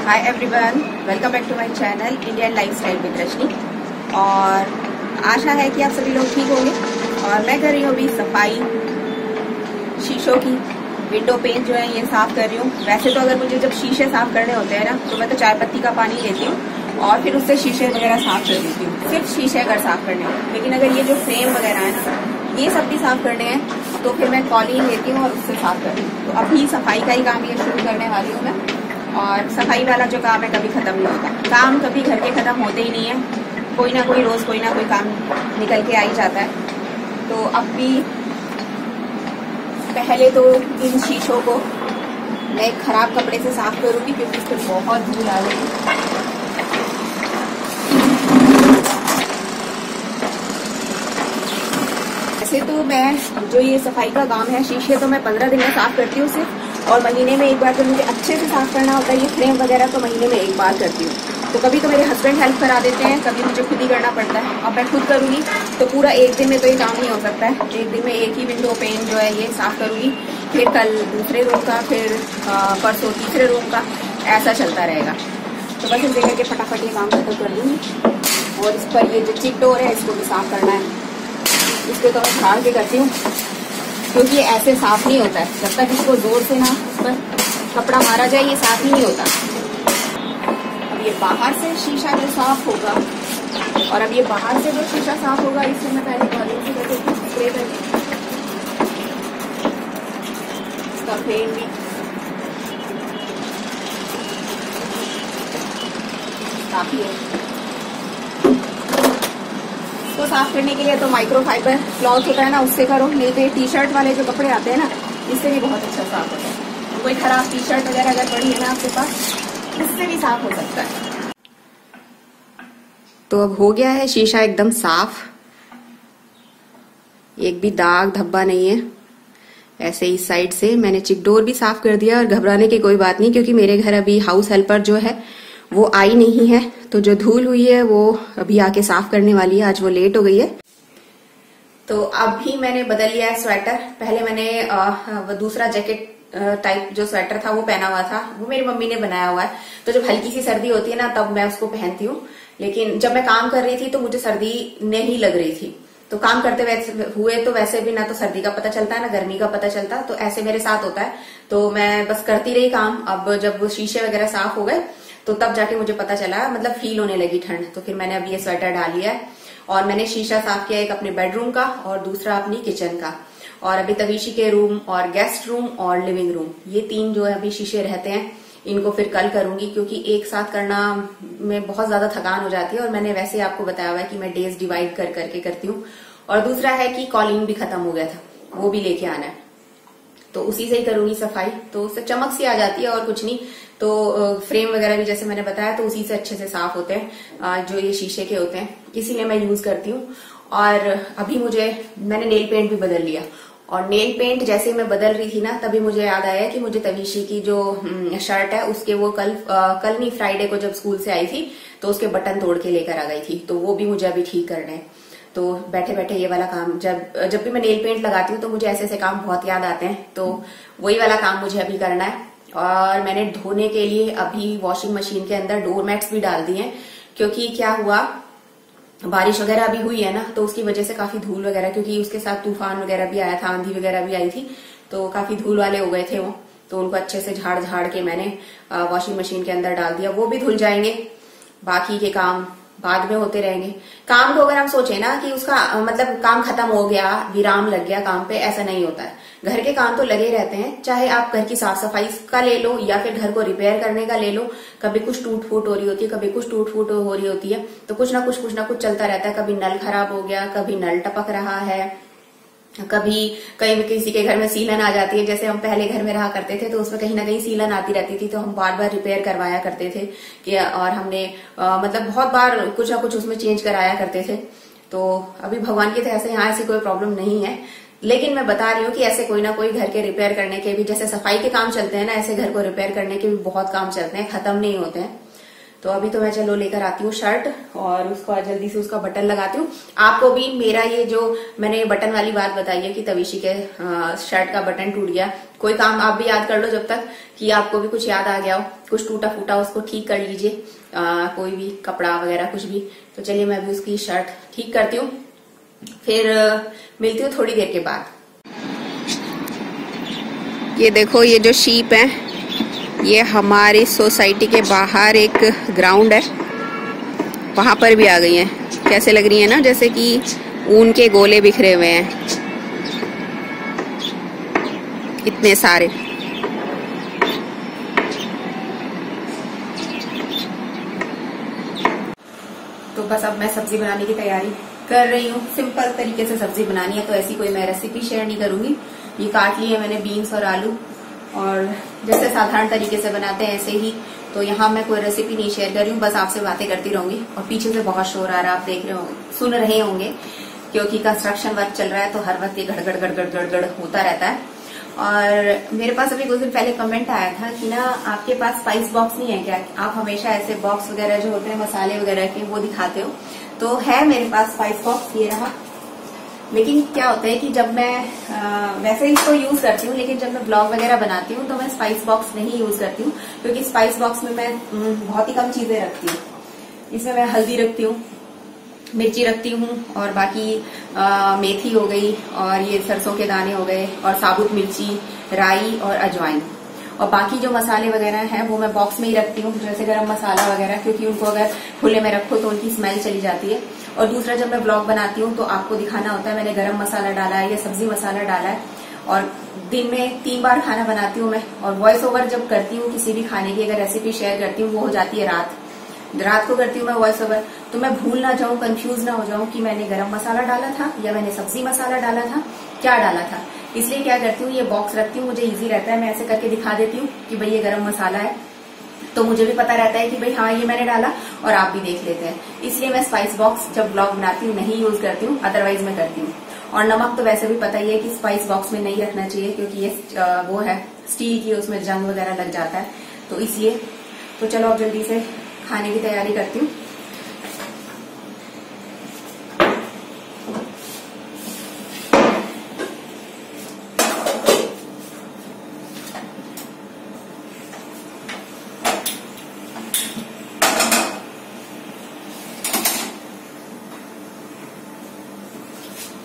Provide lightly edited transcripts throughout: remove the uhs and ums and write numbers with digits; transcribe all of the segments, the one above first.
Hi everyone, welcome back to my channel Indian lifestyle with Rashmi. और आशा है कि आप सभी लोग ठीक होंगे। और मैं कर रही हूँ अभी सफाई शीशों की। विंडो पेन जो है ये साफ कर रही हूँ। वैसे तो अगर मुझे जब शीशे साफ करने होते हैं ना तो मैं तो चाय पत्ती का पानी लेती हूँ और फिर उससे शीशे वगैरह साफ कर देती हूँ, सिर्फ शीशे अगर साफ करने हैं। लेकिन अगर ये जो फ्रेम वगैरह है ना ये सब भी साफ करने हैं तो फिर मैं कॉलिन लेती हूँ और उससे साफ करती हूँ। तो अभी सफाई का ही काम ये शुरू करने वाली हूँ मैं। और सफाई वाला जो काम है कभी खत्म नहीं होता। काम कभी घर के खत्म होते ही नहीं है, कोई ना कोई रोज कोई ना कोई काम निकल के आ ही जाता है। तो अब भी पहले तो इन शीशों को मैं एक खराब कपड़े से साफ करूंगी क्योंकि इस पर बहुत धूल आ रही है। वैसे तो मैं जो ये सफाई का काम है शीशे तो मैं 15 दिन में साफ करती हूँ सिर्फ, और महीने में एक बार तो मुझे अच्छे से साफ करना होता है। ये फ्रेम वगैरह तो महीने में एक बार करती हूँ। तो कभी तो मेरे हस्बैंड हेल्प करा देते हैं, कभी मुझे खुद ही करना पड़ता है। अब मैं खुद करूँगी तो पूरा एक दिन में तो ये काम नहीं हो सकता है। एक दिन में एक ही विंडो पेन जो है ये साफ करूँगी, फिर कल दूसरे रूम का, फिर परसों तीसरे रूम का, ऐसा चलता रहेगा। तो बस इस जगह के फटाफट ये काम खत्म कर दूँगी। और इस पर ये जो चिक डोर है इसको भी साफ करना है। इसको तो मैं झाड़ के करती हूँ क्योंकि ये ऐसे साफ नहीं होता है। जब तक इसको जोर से ना उस पर कपड़ा मारा जाए ये साफ ही नहीं होता। अब ये बाहर से शीशा जो साफ होगा, और अब ये बाहर से जो शीशा साफ होगा इससे मैं पहले कॉलिन से करके स्प्रे करके इसका फ्रेम भी काफी है। तो साफ करने के लिए तो माइक्रोफाइबर क्लॉथ होता है ना उससे करो, नहीं तो ये टी शर्ट वाले जो कपड़े आते हैं ना इससे भी बहुत अच्छा साफ होता है। कोई खराब टी शर्ट वगैरह अगर पड़ी है ना आपके पास इससे भी साफ हो सकता है। तो अब हो गया है शीशा एकदम साफ, एक भी दाग धब्बा नहीं है। ऐसे इस साइड से मैंने चिकडोर भी साफ कर दिया। और घबराने की कोई बात नहीं क्योंकि मेरे घर अभी हाउस हेल्पर जो है वो आई नहीं है, तो जो धूल हुई है वो अभी आके साफ करने वाली है। आज वो लेट हो गई है। तो अभी मैंने बदल लिया है स्वेटर। पहले मैंने दूसरा जैकेट टाइप जो स्वेटर था वो पहना हुआ था, वो मेरी मम्मी ने बनाया हुआ है। तो जब हल्की सी सर्दी होती है ना तब मैं उसको पहनती हूँ। लेकिन जब मैं काम कर रही थी तो मुझे सर्दी नहीं लग रही थी। तो काम करते हुए तो वैसे भी ना तो सर्दी का पता चलता है ना गर्मी का पता चलता, तो ऐसे मेरे साथ होता है। तो मैं बस करती रही काम। अब जब वो शीशे वगैरह साफ हो गए तो तब जाके मुझे पता चला, मतलब फील होने लगी ठंड। तो फिर मैंने अभी ये स्वेटर डाल लिया है। और मैंने शीशा साफ किया, एक अपने बेडरूम का और दूसरा अपनी किचन का। और अभी तवीशी के रूम और गेस्ट रूम और लिविंग रूम, ये 3 जो है अभी शीशे रहते हैं। इनको फिर कल करूंगी क्योंकि एक साथ करना में बहुत ज्यादा थकान हो जाती है। और मैंने वैसे आपको बताया हुआ है कि मैं डेज डिवाइड कर करके करती हूँ। और दूसरा है कि कॉलिन भी खत्म हो गया था, वो भी लेके आना है, तो उसी से ही करूंगी सफाई। तो उससे चमक सी आ जाती है और कुछ नहीं। तो फ्रेम वगैरह भी जैसे मैंने बताया तो उसी से अच्छे से साफ होते हैं जो ये शीशे के होते हैं, इसीलिए मैं यूज करती हूँ। और अभी मैंने नेल पेंट भी बदल लिया। और नेल पेंट जैसे मैं बदल रही थी ना तभी मुझे याद आया कि मुझे तवीशी की जो शर्ट है उसके वो कल नहीं फ्राइडे को जब स्कूल से आई थी तो उसके बटन तोड़ के लेकर आ गई थी। तो वो भी मुझे अभी ठीक करने हैं। तो बैठे बैठे ये वाला काम, जब भी मैं नेल पेंट लगाती हूँ तो मुझे ऐसे ऐसे काम बहुत याद आते हैं। तो वही वाला काम मुझे अभी करना है। और मैंने धोने के लिए अभी वॉशिंग मशीन के अंदर डोर मैट्स भी डाल दिए हैं। क्योंकि क्या हुआ, बारिश वगैरह अभी हुई है ना तो उसकी वजह से काफी धूल वगैरह, क्योंकि उसके साथ तूफान वगैरह भी आया था, आंधी वगैरह भी आई थी, तो काफी धूल वाले हो गए थे वो। तो उनको अच्छे से झाड़ के मैंने वॉशिंग मशीन के अंदर डाल दिया। वो भी धुल जाएंगे। बाकी के काम बाद में होते रहेंगे। काम को अगर हम सोचे ना कि उसका मतलब काम खत्म हो गया, विराम लग गया काम पे, ऐसा नहीं होता है। घर के काम तो लगे रहते हैं, चाहे आप घर की साफ सफाई का ले लो या फिर घर को रिपेयर करने का ले लो। कभी कुछ टूट फूट हो रही होती है, कभी कुछ टूट फूट हो रही होती है, तो कुछ ना कुछ चलता रहता है। कभी नल खराब हो गया, कभी नल टपक रहा है, कभी कहीं किसी के घर में सीलन आ जाती है। जैसे हम पहले घर में रहा करते थे तो उसमें कहीं ना कहीं सीलन आती रहती थी, तो हम बार बार रिपेयर करवाया करते थे कि और हमने मतलब बहुत बार कुछ ना कुछ उसमें चेंज कराया करते थे। तो अभी भगवान की तरह से यहाँ ऐसी कोई प्रॉब्लम नहीं है। लेकिन मैं बता रही हूँ कि ऐसे कोई ना कोई घर के रिपेयर करने के भी, जैसे सफाई के काम चलते हैं ना, ऐसे घर को रिपेयर करने के भी बहुत काम चलते हैं, खत्म नहीं होते हैं। तो अभी तो मैं चलो लेकर आती हूँ शर्ट और उसको जल्दी से उसका बटन लगाती हूँ। आपको भी मेरा ये जो मैंने बटन वाली बात बताई है कि तविशी के शर्ट का बटन टूट गया, कोई काम आप भी याद कर लो जब तक कि आपको भी कुछ याद आ गया हो, कुछ टूटा फूटा उसको ठीक कर लीजिए, कोई भी कपड़ा वगैरह कुछ भी। तो चलिए मैं अभी उसकी शर्ट ठीक करती हूँ, फिर मिलती हूँ थोड़ी देर के बाद। ये देखो ये जो शीप है ये हमारी सोसाइटी के बाहर एक ग्राउंड है, वहां पर भी आ गई हैं। कैसे लग रही है ना, जैसे कि ऊन के गोले बिखरे हुए हैं इतने सारे। तो बस अब मैं सब्जी बनाने की तैयारी कर रही हूँ। सिंपल तरीके से सब्जी बनानी है, तो ऐसी कोई मैं रेसिपी शेयर नहीं करूंगी। ये काट लिए मैंने बीन्स और आलू, और जैसे साधारण तरीके से बनाते हैं ऐसे ही। तो यहाँ मैं कोई रेसिपी नहीं शेयर कर रही हूँ, बस आपसे बातें करती रहूंगी। और पीछे से बहुत शोर आ रहा है, आप देख रहे होंगे, सुन रहे होंगे, क्योंकि कंस्ट्रक्शन वर्क चल रहा है, तो हर वक्त ये गड़गड़ गड़गड़ गड़गड़ होता रहता है। और मेरे पास अभी कुछ दिन पहले कमेंट आया था कि ना आपके पास स्पाइस बॉक्स नहीं है क्या, आप हमेशा ऐसे बॉक्स वगैरह जो होते हैं मसाले वगैरह के वो दिखाते हो। तो है मेरे पास स्पाइस बॉक्स, ये रहा। लेकिन क्या होता है कि जब मैं वैसे इसको यूज करती हूँ, लेकिन जब मैं ब्लॉग वगैरह बनाती हूँ तो मैं स्पाइस बॉक्स नहीं यूज करती हूँ, क्योंकि स्पाइस बॉक्स में मैं बहुत ही कम चीजें रखती हूँ। इसमें मैं हल्दी रखती हूँ, मिर्ची रखती हूँ, और बाकी मेथी हो गई, और ये सरसों के दाने हो गए, और साबुत मिर्ची, राई और अजवाइन। और बाकी जो मसाले वगैरह हैं वो मैं बॉक्स में ही रखती हूँ, जैसे गरम मसाला वगैरह, क्योंकि उनको अगर खुले में रखो तो उनकी स्मेल चली जाती है। और दूसरा, जब मैं ब्लॉग बनाती हूँ तो आपको दिखाना होता है मैंने गरम मसाला डाला है या सब्जी मसाला डाला है। और दिन में 3 बार खाना बनाती हूँ मैं, और वॉइस ओवर जब करती हूँ किसी भी खाने की, अगर रेसिपी शेयर करती हूँ, वो हो जाती है रात को करती हूँ मैं वॉइस ओवर। तो मैं भूल ना जाऊं, कंफ्यूज ना हो जाऊं कि मैंने गरम मसाला डाला था या मैंने सब्जी मसाला डाला था, क्या डाला था। इसलिए क्या करती हूँ, ये बॉक्स रखती हूँ, मुझे इजी रहता है, मैं ऐसे करके दिखा देती हूँ कि भाई ये गरम मसाला है, तो मुझे भी पता रहता है कि भाई हाँ ये मैंने डाला, और आप भी देख लेते हैं। इसलिए मैं स्पाइस बॉक्स जब ब्लॉग बनाती हूँ नहीं यूज करती हूँ, अदरवाइज मैं करती हूँ। और नमक तो वैसे भी पता ही है कि स्पाइस बॉक्स में नहीं रखना चाहिए, क्योंकि ये वो है स्टील की, उसमें जंग वगैरह लग जाता है, तो इसलिए। तो चलो अब जल्दी से खाने की तैयारी करती हूँ।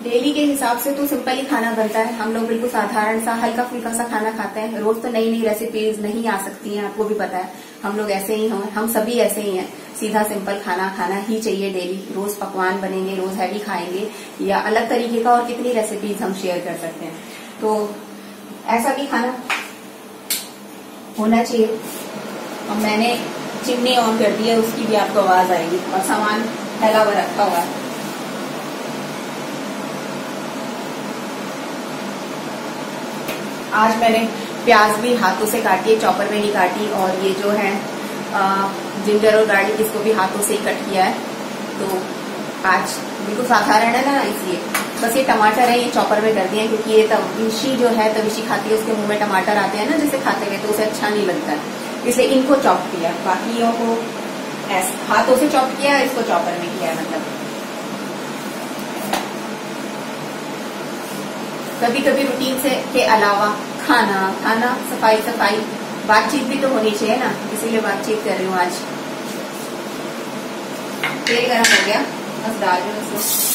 डेली के हिसाब से तो सिंपल ही खाना बनता है, हम लोग बिल्कुल साधारण सा हल्का फुल्का सा खाना खाते हैं। रोज तो नई नई रेसिपीज नहीं आ सकती हैं, आपको भी पता है, हम लोग ऐसे ही हों, हम सभी ऐसे ही हैं। सीधा सिंपल खाना खाना ही चाहिए डेली। रोज पकवान बनेंगे, रोज हैवी खाएंगे, या अलग तरीके का और कितनी रेसिपीज हम शेयर कर सकते हैं। तो ऐसा भी खाना होना चाहिए। और मैंने चिमनी ऑन कर दी है, उसकी भी आपको आवाज आएगी, और सामान फैला हुआ रखा हुआ है। आज मैंने प्याज भी हाथों से काटी है, चॉपर में नहीं काटी, और ये जो है जिंजर और गार्लिक, इसको भी हाथों से ही कट किया है। तो आज बिल्कुल साधारण है ना, इसलिए बस ये टमाटर है, ये चॉपर में कर दिए हैं, क्योंकि ये तविशी जो है, तविशी खाती है, उसके मुंह में टमाटर आते हैं ना जैसे खाते हुए, तो उसे अच्छा नहीं लगता है, इसलिए इनको चॉप किया। बाकियों को हाथों से चॉप किया, इसको चॉपर में किया है। मतलब कभी कभी रूटीन से के अलावा खाना सफाई बातचीत भी तो होनी चाहिए ना, इसीलिए बातचीत कर रही हूँ आज। तेल गरम हो गया, बस डाल रही हूँ उसको।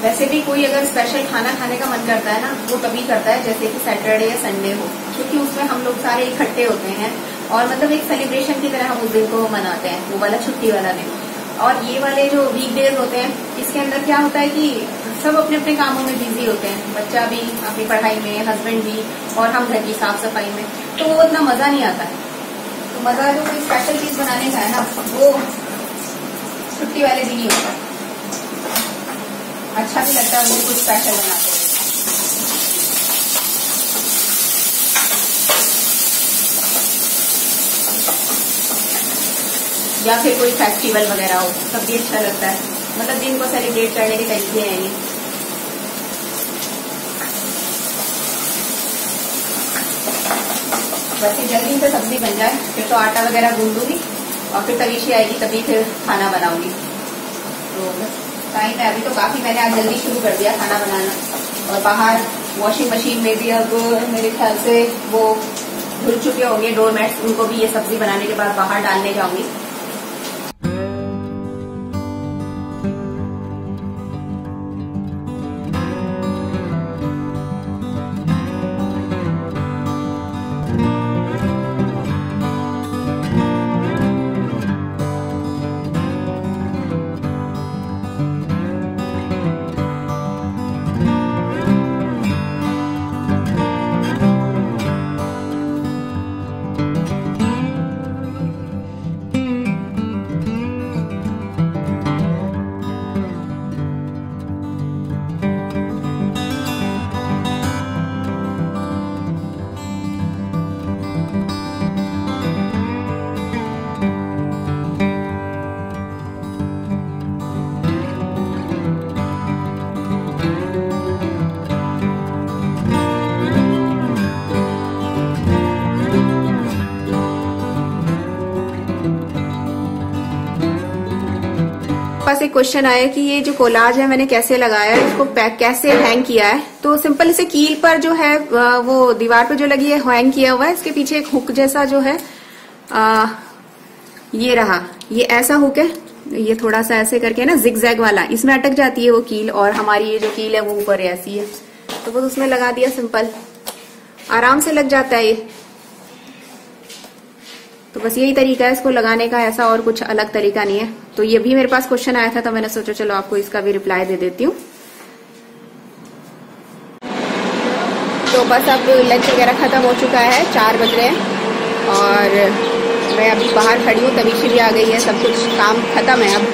वैसे भी कोई अगर स्पेशल खाना खाने का मन करता है ना, वो तभी करता है जैसे कि सैटरडे या संडे हो, क्योंकि उसमें हम लोग सारे इकट्ठे होते हैं, और मतलब एक सेलिब्रेशन की तरह हम उस दिन को मनाते हैं, वो वाला छुट्टी वाला दिन। और ये वाले जो वीकडेज होते हैं, इसके अंदर क्या होता है कि सब अपने अपने कामों में बिजी होते हैं, बच्चा भी अपनी पढ़ाई में, हस्बैंड भी, और हम घर की साफ सफाई में, तो वो उतना मजा नहीं आता है। तो मजा जो कोई स्पेशल चीज बनाने का है ना, वो छुट्टी वाले दिन ही होता है। अच्छा भी लगता है मुझे कुछ स्पेशल बनाते हैं। या फिर कोई फेस्टिवल वगैरह हो, तब भी अच्छा लगता है। मतलब दिन को सेलिब्रेट करने के तरीके हैं ये। वैसे जल्दी से सब्जी बन जाए, फिर तो आटा वगैरह गूंद दूंगी और फिर तवीशी आएगी तभी फिर खाना बनाऊंगी। तो बस टाइम है अभी, तो काफी मैंने आज जल्दी शुरू कर दिया खाना बनाना। और बाहर वॉशिंग मशीन में भी अब मेरे ख्याल से वो धुल चुके होंगे डोरमैट्स, उनको भी ये सब्जी बनाने के बाद बाहर डालने जाऊंगी। पास एक क्वेश्चन आया कि ये जो कोलाज है मैंने कैसे लगाया है, इसको कैसे हैंग किया है। तो सिंपल इसे कील पर जो है वो दीवार पे जो लगी है हैंग किया हुआ है। इसके पीछे एक हुक जैसा जो है ये रहा, ये ऐसा हुक है, ये थोड़ा सा ऐसे करके ना जिग-जैग वाला, इसमें अटक जाती है वो कील और हमारी ये जो कील है वो ऊपर ऐसी है, तो बस उसमें लगा दिया, सिंपल आराम से लग जाता है ये। तो बस यही तरीका है इसको लगाने का, ऐसा और कुछ अलग तरीका नहीं है। तो ये भी मेरे पास क्वेश्चन आया था तो मैंने सोचा चलो आपको इसका भी रिप्लाई दे देती हूँ। तो बस अब लंच वगैरह खत्म हो चुका है, 4 बज रहे हैं और मैं अभी बाहर खड़ी हूँ, तवीशी भी आ गई है, सब कुछ काम खत्म है अब।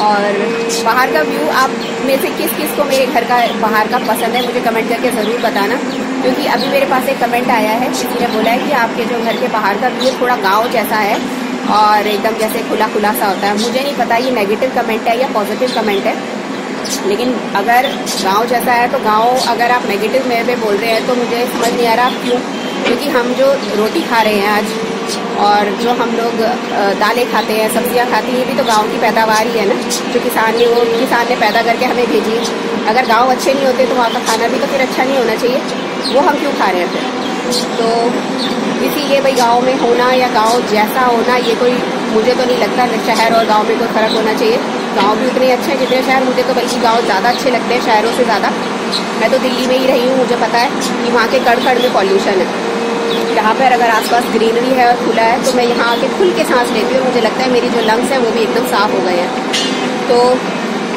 और बाहर का व्यू आप में से किस किस को मेरे घर का बाहर का पसंद है मुझे कमेंट करके ज़रूर बताना, क्योंकि अभी मेरे पास एक कमेंट आया है, किसी ने बोला है कि आपके जो घर के बाहर का व्यू थोड़ा गांव जैसा है और एकदम जैसे खुला खुला सा होता है। मुझे नहीं पता ये नेगेटिव कमेंट है या पॉजिटिव कमेंट है, लेकिन अगर गांव जैसा है तो गांव अगर आप नेगेटिव में बोल रहे हैं तो मुझे समझ नहीं आ रहा क्यों, क्योंकि हम जो रोटी खा रहे हैं आज और जो हम लोग दालें खाते हैं, सब्जियां खाते हैं, ये भी तो गांव की पैदावार ही है ना, जो किसान ने पैदा करके हमें भेजी है। अगर गांव अच्छे नहीं होते तो वहाँ का खाना भी तो फिर अच्छा नहीं होना चाहिए, वो हम क्यों खा रहे हैं फिर। तो इसीलिए भाई गांव में होना या गांव जैसा होना ये कोई मुझे तो नहीं लगता शहर और गांव में कोई फ़र्क होना चाहिए। गांव भी उतने अच्छे हैं जितने शहर, मुझे तो बल्कि गांव ज़्यादा अच्छे लगते हैं शहरों से ज़्यादा। मैं तो दिल्ली में ही रही हूँ, मुझे पता है कि वहाँ के कड़ में पॉल्यूशन है। यहाँ पर अगर आसपास ग्रीनरी है और खुला है तो मैं यहाँ आके खुल के सांस लेती हूँ, मुझे लगता है मेरी जो लंग्स हैं वो भी एकदम साफ़ हो गए हैं। तो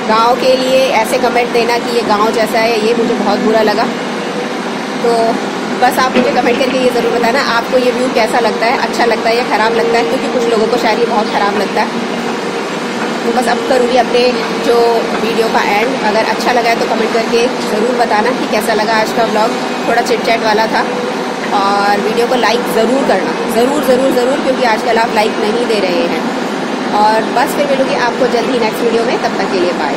गांव के लिए ऐसे कमेंट देना कि ये गांव जैसा है, ये मुझे बहुत बुरा लगा। तो बस आप मुझे कमेंट करके ये ज़रूर बताना आपको ये व्यू कैसा लगता है, अच्छा लगता है या ख़राब लगता है, क्योंकि कुछ लोगों को शायद ये बहुत ख़राब लगता है। तो बस अब करूँगी अपने जो वीडियो का एंड। अगर अच्छा लगा है तो कमेंट करके ज़रूर बताना कि कैसा लगा आज का व्लॉग, थोड़ा चिट चैट वाला था। और वीडियो को लाइक ज़रूर करना, ज़रूर, क्योंकि आजकल आप लाइक नहीं दे रहे हैं। और बस फिर मिलूँगी आपको जल्दी नेक्स्ट वीडियो में, तब तक के लिए बाय।